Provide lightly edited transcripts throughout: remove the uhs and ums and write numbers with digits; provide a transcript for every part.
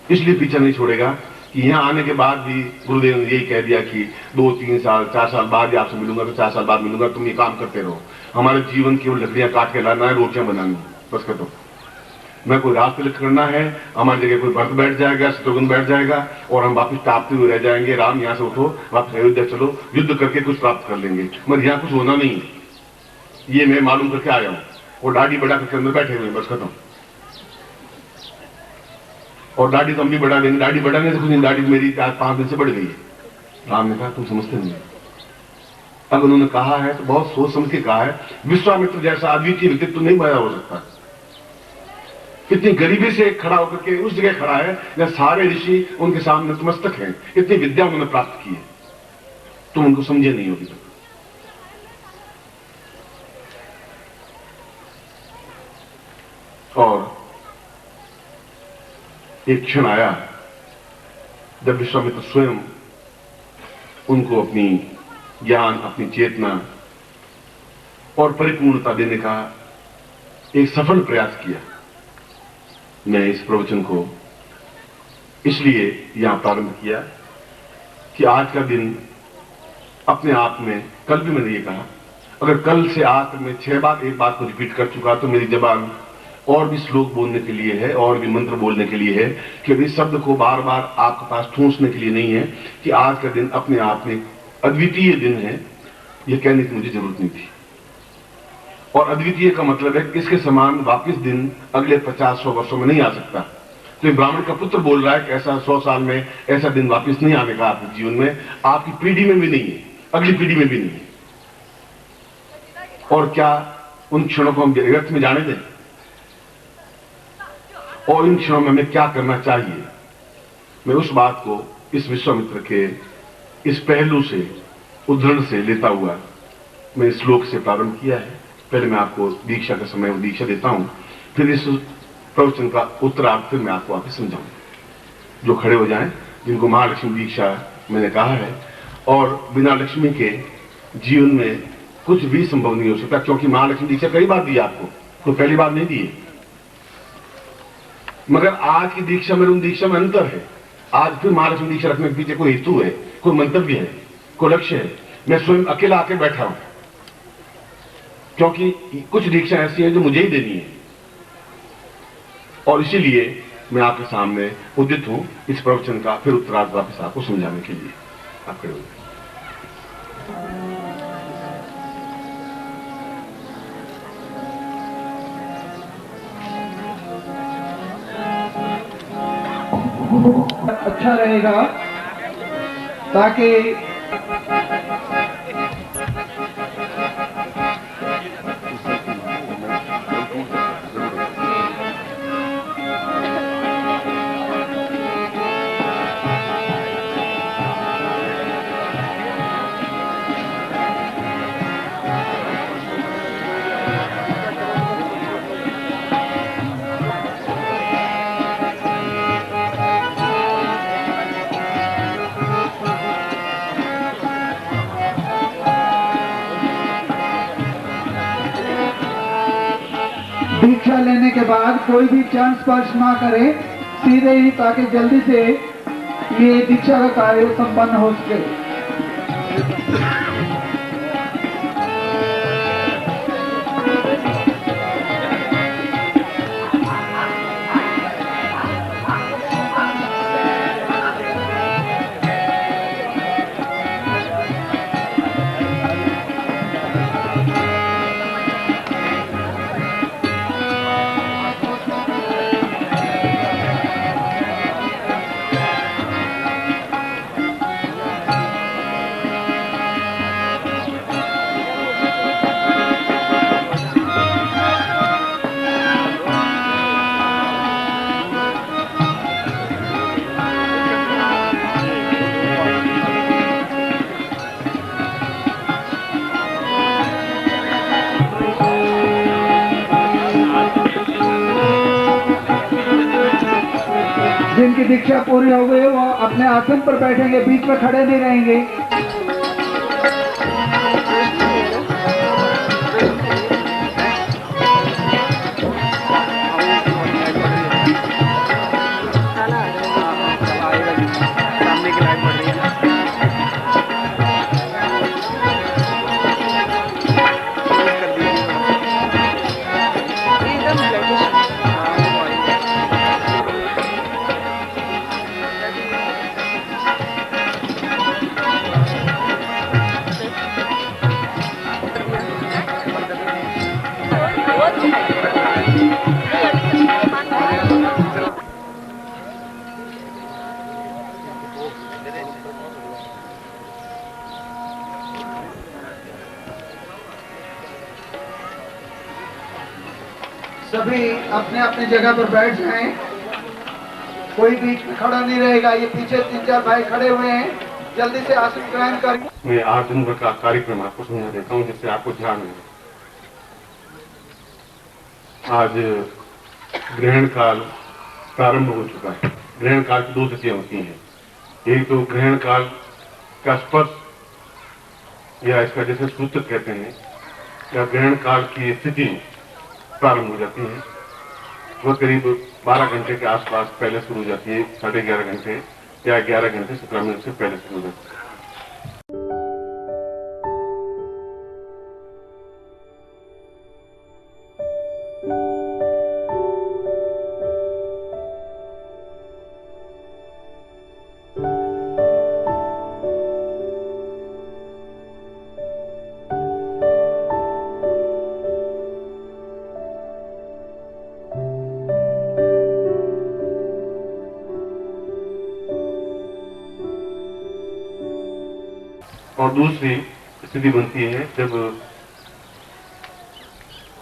इसलिए पीछा नहीं छोड़ेगा कि यहाँ आने के बाद भी गुरुदेव ने यही कह दिया कि 2, 3 साल, 4 साल बाद ही आपसे मिलूंगा, तो 4 साल बाद मिलूंगा, तुम ये काम करते रहो। हमारे जीवन केवल लकड़ियां काट के लाना है, रोटियां बनानी है, बस खत्म। मैं कोई रात तिलक करना है, हमारी जगह कोई भक्त बैठ जाएगा, शत्रुघ्न बैठ जाएगा और हम वापिस टापते हुए रह जाएंगे। राम यहाँ से उठो, वापस अयोध्या चलो, युद्ध करके कुछ प्राप्त कर लेंगे, मगर यहाँ कुछ होना नहीं है, ये मैं मालूम करके आया हूं। और दाढ़ी बढ़ा करके अंदर बैठे हुए, बस खत्म। और दाढ़ी तो हम भी बढ़ा देंगे, दाढ़ी बढ़ाने से कुछ नहीं, दाढ़ी मेरी 4-5 दिन से बढ़ गई है। राम ने कहा तुम समझते नहीं। अब उन्होंने कहा है तो बहुत सोच समझ के कहा है, विश्वामित्र जैसा अद्वितीय व्यक्तित्व नहीं पैदा हो सकता। इतनी गरीबी से खड़ा होकर के उस जगह खड़ा है जहां सारे ऋषि उनके सामने नतमस्तक हैं, इतनी विद्या उन्होंने प्राप्त की है, तुम उनको समझे नहीं होगी। और एक क्षण आया जब विश्वामित्र स्वयं उनको अपनी ज्ञान, अपनी चेतना और परिपूर्णता देने का एक सफल प्रयास किया। मैं इस प्रवचन को इसलिए यहां प्रारंभ किया कि आज का दिन अपने आप में, कल भी मैंने ये कहा, अगर कल से आज मैं 6 बार एक बात को रिपीट कर चुका तो मेरी जबान और भी श्लोक बोलने के लिए है, और भी मंत्र बोलने के लिए है, कि इस शब्द को बार बार आपके पास ठूंसने के लिए नहीं है कि आज का दिन अपने आप में अद्वितीय दिन है, यह कहने की मुझे जरूरत नहीं थी। और अद्वितीय का मतलब है कि इसके समान वापिस दिन अगले 50-100 वर्षों में नहीं आ सकता। तो ये ब्राह्मण का पुत्र बोल रहा है कि ऐसा 100 साल में ऐसा दिन वापिस नहीं आने का आपके जीवन में, आपकी पीढ़ी में भी नहीं है, अगली पीढ़ी में भी नहीं है। और क्या उन क्षणों को हम व्यर्थ में जाने दें? और इन क्षणों में हमें क्या करना चाहिए? मैं उस बात को इस विश्वामित्र के इस पहलू से, उद्धरण से लेता हुआ मैं इस श्लोक से प्रारंभ किया है। पहले मैं आपको दीक्षा का समय दीक्षा देता हूं, फिर इस प्रवचन का उत्तरार्ध फिर मैं आपको आके समझाऊं। जो खड़े हो जाएं, जिनको महालक्ष्मी दीक्षा मैंने कहा है, और बिना लक्ष्मी के जीवन में कुछ भी संभव नहीं हो सकता, क्योंकि महालक्ष्मी दीक्षा कई बार दी आपको, तो पहली बार नहीं दी। मगर आज की दीक्षा में उन दीक्षा में अंतर है। आज फिर महालक्ष्मी दीक्षा रखने के पीछे कोई हेतु है, कोई मंतव्य है, कोई लक्ष्य है। मैं स्वयं अकेला आके बैठा हूं, क्योंकि कुछ दीक्षा ऐसी है जो मुझे ही देनी है, और इसीलिए मैं आपके सामने उदित हूं इस प्रवचन का फिर उत्तरार्ध वापस आपको समझाने के लिए। आप खड़े हो जाए। अच्छा रहेगा ताकि दीक्षा लेने के बाद कोई भी चरण स्पर्श ना करे, सीधे ही, ताकि जल्दी से ये दीक्षा का कार्य संपन्न हो सके। जिनकी दीक्षा पूरी हो गई वो अपने आसन पर बैठेंगे, बीच में खड़े नहीं रहेंगे। अपने अपनी जगह पर बैठ जाएं। कोई बीच में खड़ा नहीं रहेगा। ये पीछे 3-4 भाई खड़े हुए हैं, जल्दी से आसन ग्रहण करें। मैं 8 दिन भर का कार्यक्रम आपको समझा देता हूँ जिससे आपको ध्यान रहे। आज ग्रहण काल प्रारंभ हो चुका है। ग्रहण काल की 2 तिथियां होती हैं। एक तो ग्रहण काल का स्पर्श या इसका जैसे सूचक कहते हैं, या ग्रहण काल की स्थिति प्रारंभ हो जाती है। वह करीब 12 घंटे के आसपास पहले शुरू हो जाती है, 11:30 घंटे या 11 घंटे 17 मिनट से पहले शुरू हो जाती है। और दूसरी स्थिति बनती है जब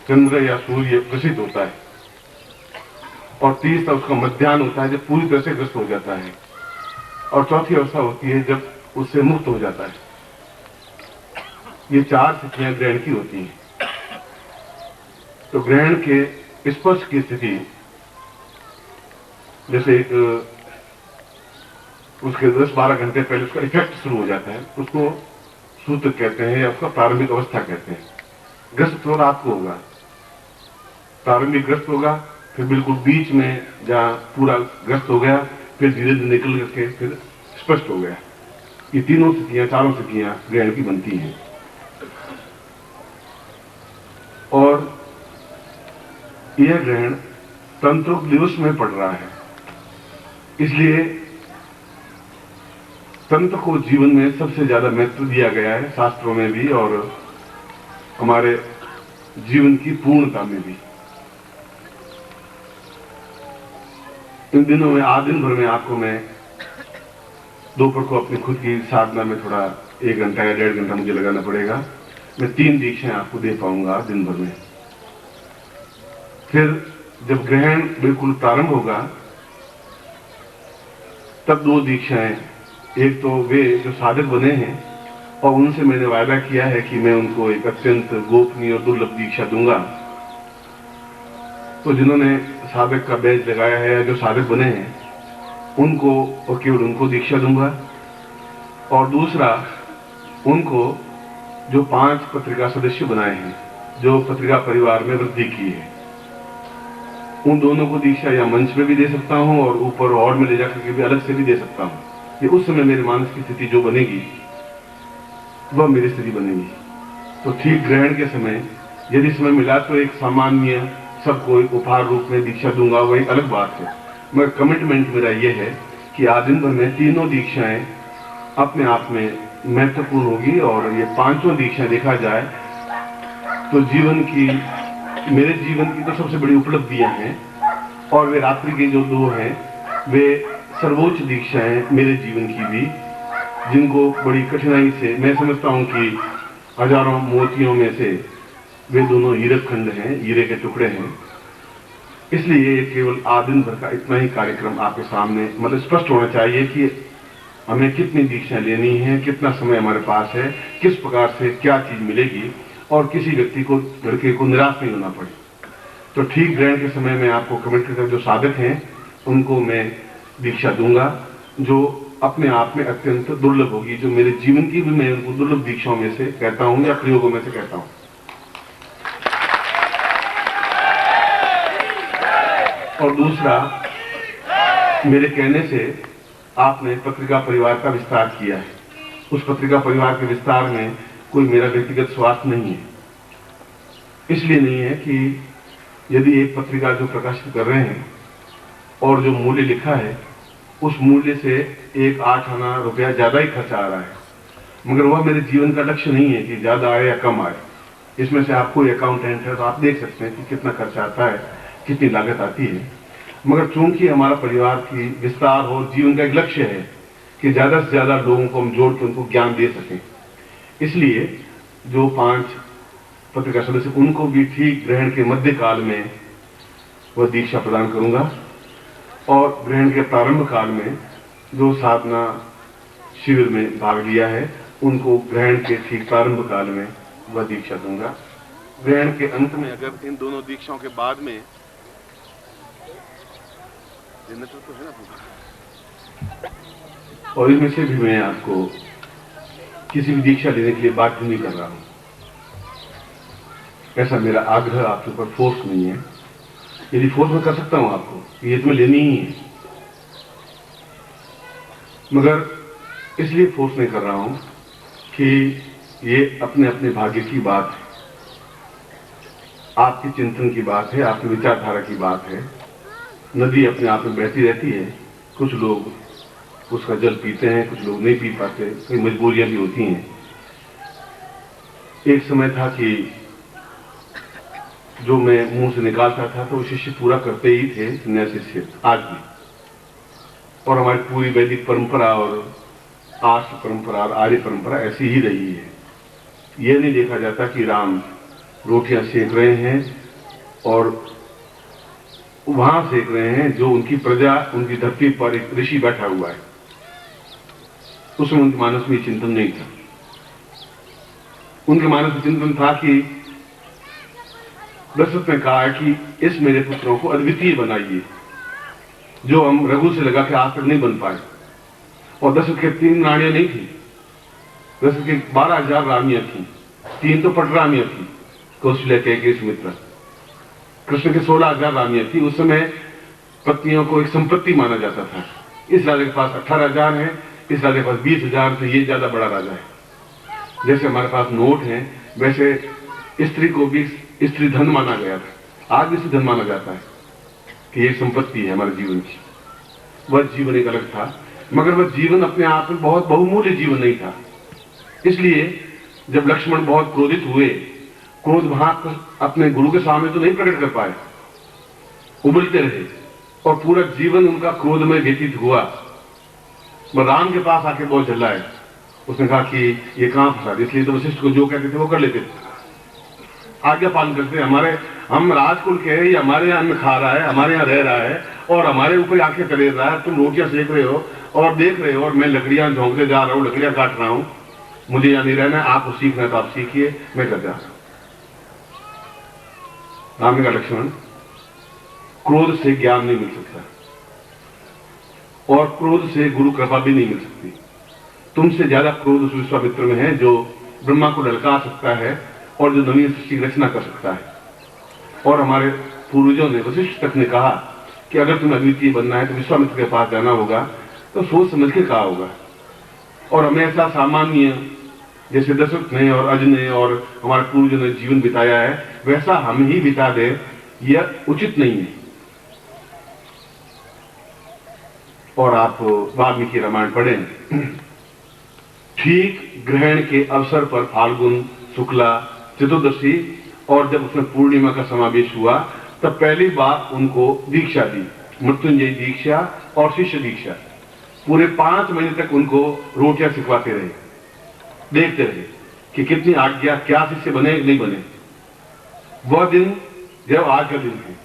चंद्र या सूर्य ग्रसित होता है, और तीसरा उसका मध्याह्न होता है जब पूरी तरह से ग्रस्त हो जाता है, और चौथी अवस्था होती है जब उससे मुक्त हो जाता है। ये 4 स्थितियां ग्रहण की होती हैं। तो ग्रहण के स्पर्श की स्थिति जैसे एक उसके 10-12 घंटे पहले उसका इफेक्ट शुरू हो जाता है, उसको सूतक कहते हैं या उसका प्रारंभिक अवस्था कहते हैं। ग्रस्त तो रात को होगा, प्रारंभिक ग्रस्त होगा, फिर बिल्कुल बीच में जहां पूरा ग्रस्त हो गया, फिर धीरे धीरे निकल करके फिर स्पष्ट हो गया। ये तीनों स्थितियां, 4 स्थितियां ग्रहण की बनती हैं। और यह ग्रहण तंत्रोक्त दिवस में पड़ रहा है, इसलिए तंत्र को जीवन में सबसे ज्यादा महत्व दिया गया है, शास्त्रों में भी और हमारे जीवन की पूर्णता में भी। इन दिनों में आज दिन भर में आपको मैं दोपहर को अपनी खुद की साधना में थोड़ा 1 घंटा या 1.5 घंटा मुझे लगाना पड़ेगा। मैं 3 दीक्षाएं आपको दे पाऊंगा दिन भर में। फिर जब ग्रहण बिल्कुल प्रारंभ होगा तब 2 दीक्षाएं, एक तो वे जो साधक बने हैं और उनसे मैंने वायदा किया है कि मैं उनको एक अत्यंत गोपनीय और दुर्लभ दीक्षा दूंगा। तो जिन्होंने साधक का बैज लगाया है या जो साधक बने हैं उनको और केवल उनको दीक्षा दूंगा। और दूसरा, उनको जो 5 पत्रिका सदस्य बनाए हैं, जो पत्रिका परिवार में वृद्धि की है, उन दोनों को दीक्षा या मंच में भी दे सकता हूं और ऊपर हॉल में ले जाकर के भी अलग से भी दे सकता हूं। ये उस समय मेरे मानस की स्थिति जो बनेगी वह मेरी स्थिति बनेगी। तो ठीक ग्रहण के समय यदि समय मिला तो एक सामान्य सबको एक उपहार रूप में दीक्षा दूंगा, वह एक अलग बात है। मगर कमिटमेंट मेरा यह है कि आज दिन भर में तीनों दीक्षाएं अपने आप में महत्वपूर्ण होगी। और ये 5 दीक्षाएं देखा जाए तो जीवन की, मेरे जीवन की तो सबसे बड़ी उपलब्धियां हैं, और वे रात्रि के जो 2 हैं वे सर्वोच्च दीक्षाएं मेरे जीवन की भी, जिनको बड़ी कठिनाई से, मैं समझता हूं कि हजारों मोतियों में से वे दोनों हीरक खंड हैं, हीरे के टुकड़े हैं। इसलिए ये केवल आज दिन भर का इतना ही कार्यक्रम आपके सामने मतलब स्पष्ट होना चाहिए कि हमें कितनी दीक्षाएं लेनी है, कितना समय हमारे पास है, किस प्रकार से क्या चीज मिलेगी, और किसी व्यक्ति को, लड़के को निराश नहीं होना पड़े। तो ठीक ग्रहण के समय में आपको कमेंट करके जो साधक हैं उनको मैं दीक्षा दूंगा, जो अपने आप में अत्यंत दुर्लभ होगी, जो मेरे जीवन की भी मैं उनको दुर्लभ दीक्षाओं में से कहता हूं या प्रयोगों में से कहता हूं। और दूसरा, मेरे कहने से आपने पत्रिका परिवार का विस्तार किया है। उस पत्रिका परिवार के विस्तार में कोई मेरा व्यक्तिगत स्वार्थ नहीं है। इसलिए नहीं है कि यदि एक पत्रिका जो प्रकाशित कर रहे हैं और जो मूल्य लिखा है उस मूल्य से 1-8 आना रुपया ज्यादा ही खर्चा आ रहा है, मगर वह मेरे जीवन का लक्ष्य नहीं है कि ज्यादा आए या कम आए। इसमें से आप कोई अकाउंटेंट है तो आप देख सकते हैं कि कितना खर्चा आता है, कितनी लागत आती है। मगर चूंकि हमारा परिवार की विस्तार और जीवन का एक लक्ष्य है कि ज्यादा से ज्यादा लोगों को हम जोड़ के उनको ज्ञान दे सकें, इसलिए जो 5 पत्रिका सदस्य उनको भी ठीक ग्रहण के मध्य काल में वह दीक्षा प्रदान करूंगा। और ग्रहण के प्रारंभ काल में जो साधना शिविर में भाग लिया है उनको ग्रहण के ठीक प्रारंभ काल में वह दीक्षा दूंगा। ग्रहण के अंत में अगर इन दोनों दीक्षाओं के बाद में तो है ना, और इनमें से भी मैं आपको किसी भी दीक्षा लेने के लिए बाध्य नहीं कर रहा हूं। ऐसा मेरा आग्रह आपके ऊपर फोर्स नहीं है। यदि फोर्स में कर सकता हूं आपको, ये तुम्हें लेनी ही है, मगर इसलिए फोर्स नहीं कर रहा हूं कि ये अपने अपने भाग्य की बात है, आपके चिंतन की बात है, आपकी विचारधारा की बात है। नदी अपने आप में बहती रहती है, कुछ लोग उसका जल पीते हैं, कुछ लोग नहीं पी पाते, कई मजबूरियां भी होती हैं। एक समय था कि जो मैं मुंह से निकालता था तो वो शिष्य पूरा करते ही थे, सन्यासी शिष्य आज भी। और हमारी पूरी वैदिक परंपरा और आर्ष परंपरा और आर्य परंपरा ऐसी ही रही है। यह नहीं देखा जाता कि राम रोटियां सेक रहे हैं और वहां सेक रहे हैं जो उनकी प्रजा, उनकी धरती पर एक ऋषि बैठा हुआ है। उसमें उनके मानस में चिंतन नहीं था। उनके मानस में चिंतन था कि दशरथ ने कहा है कि इस मेरे पुत्रों को अद्वितीय बनाइए, जो हम रघु से लगा के आज तक नहीं बन पाए। और दशरथ के 3 रानियां नहीं थी, दशरथ के 12,000 रानियां थी, 3 तो पटरानियां थी, कौशल्या, कैकेयी, सुमित्रा। कृष्ण के 16,000 रानियां थी। उस समय पत्नियों को एक संपत्ति माना जाता था। इस राजा के पास 18,000 है, इस राजा के पास 20,000 थे, ये ज्यादा बड़ा राजा है। जैसे हमारे पास नोट है, वैसे स्त्री को भी स्त्री धन माना गया था। आज भी स्त्री धन माना जाता है कि ये संपत्ति है हमारे जीवन की। वह जीवन एक अलग था, मगर वह जीवन अपने आप में बहुत बहुमूल्य जीवन नहीं था। इसलिए जब लक्ष्मण बहुत क्रोधित हुए, क्रोध वहां अपने गुरु के सामने तो नहीं प्रकट कर पाए, उबलते रहे और पूरा जीवन उनका क्रोध में व्यतीत हुआ। वह राम के पास आके बहुत चिल्लाए। उसने कहा कि ये कहां फंसा, इसलिए तो वशिष्ठ को जो कहते थे वो कर लेते थे, आज्ञा पालन करते। हम राजकुल के हैं, ये हमारे यहाँ में खा रहा है, हमारे यहाँ रह रहा है और हमारे ऊपर आंखें तरेर रहा है। तुम रोटियां सेक रहे हो और देख रहे हो और मैं लकड़ियां झोंकते जा रहा हूं, लकड़ियां काट रहा हूं। मुझे यहाँ नहीं रहना है, आपको सीखना है तो आप सीखिए, मैं कर जा रहा हूं। राम ने कहा लक्ष्मण, क्रोध से ज्ञान नहीं मिल सकता और क्रोध से गुरु कृपा भी नहीं मिल सकती। तुमसे ज्यादा क्रोध उस विश्वामित्र में है जो ब्रह्मा को ललकार सकता है और जो नवीन सृष्टि की रचना कर सकता है। और हमारे पूर्वजों ने, वशिष्ठ तक ने कहा कि अगर तुम्हें अद्वितीय बनना है तो विश्वामित्र के पास जाना होगा, तो सोच समझ के कहा होगा। और हमें ऐसा सामान्य जैसे दशरथ ने और अज ने और हमारे पूर्वजों ने जीवन बिताया है, वैसा हम ही बिता दे, यह उचित नहीं है। और आप वाल्मीकि रामायण पढ़ें, ठीक ग्रहण के अवसर पर फाल्गुन शुक्ला चतुर्दशी और जब उसमें पूर्णिमा का समावेश हुआ, तब पहली बार उनको दीक्षा दी, मृत्युंजय दीक्षा और शिष्य दीक्षा। पूरे 5 महीने तक उनको रोटियां सिखवाते रहे, देखते रहे कि कितनी आज्ञा, क्या शिष्य बने नहीं बने। वह दिन जब आज का दिन है।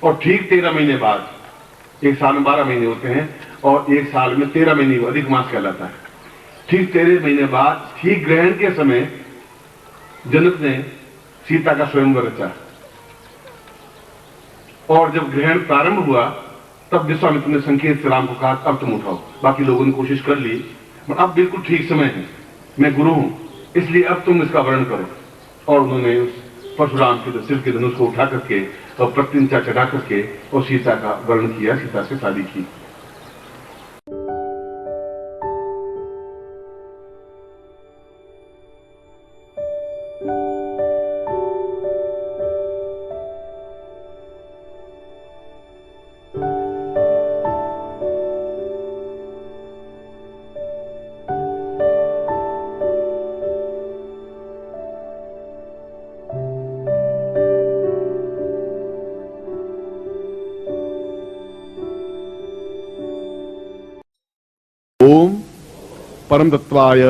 और ठीक 13 महीने बाद, एक साल में 12 महीने होते हैं और एक साल में 13 महीने अधिक मास कहलाता है। ठीक 13 महीने बाद, ठीक ग्रहण के समय जनक ने सीता का स्वयंवर रचा। और जब ग्रहण प्रारंभ हुआ तब विश्वामित्र ने संकेत से राम को कहा अब तुम उठाओ। बाकी लोगों ने कोशिश कर ली, अब बिल्कुल ठीक समय है, मैं गुरु हूं, इसलिए अब तुम इसका वर्णन करो। और उन्होंने उस परशुराम के सिर के धनुष को उठा करके और प्रत्यंचा चढ़ा करके और सीता का वर्णन किया, सीता से शादी की। ओम परम तत्वाय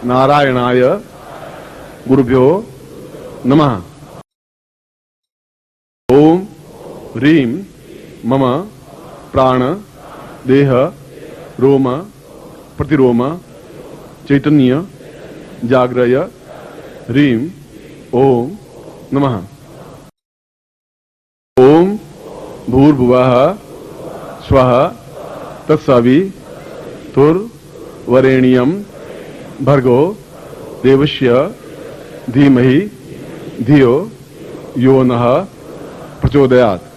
नारायणाय गुरुभ्यो नमः। ओम ह्रीं मम प्राण देह रोम प्रतिरोम चैतन्य जाग्रय ह्रीं ओम नमः। ओम भूर्भुवः स्वः तत्सवितुर्वरेण्यं भर्गो देवस्य धीमहि धियो यो नः प्रचोदयात्।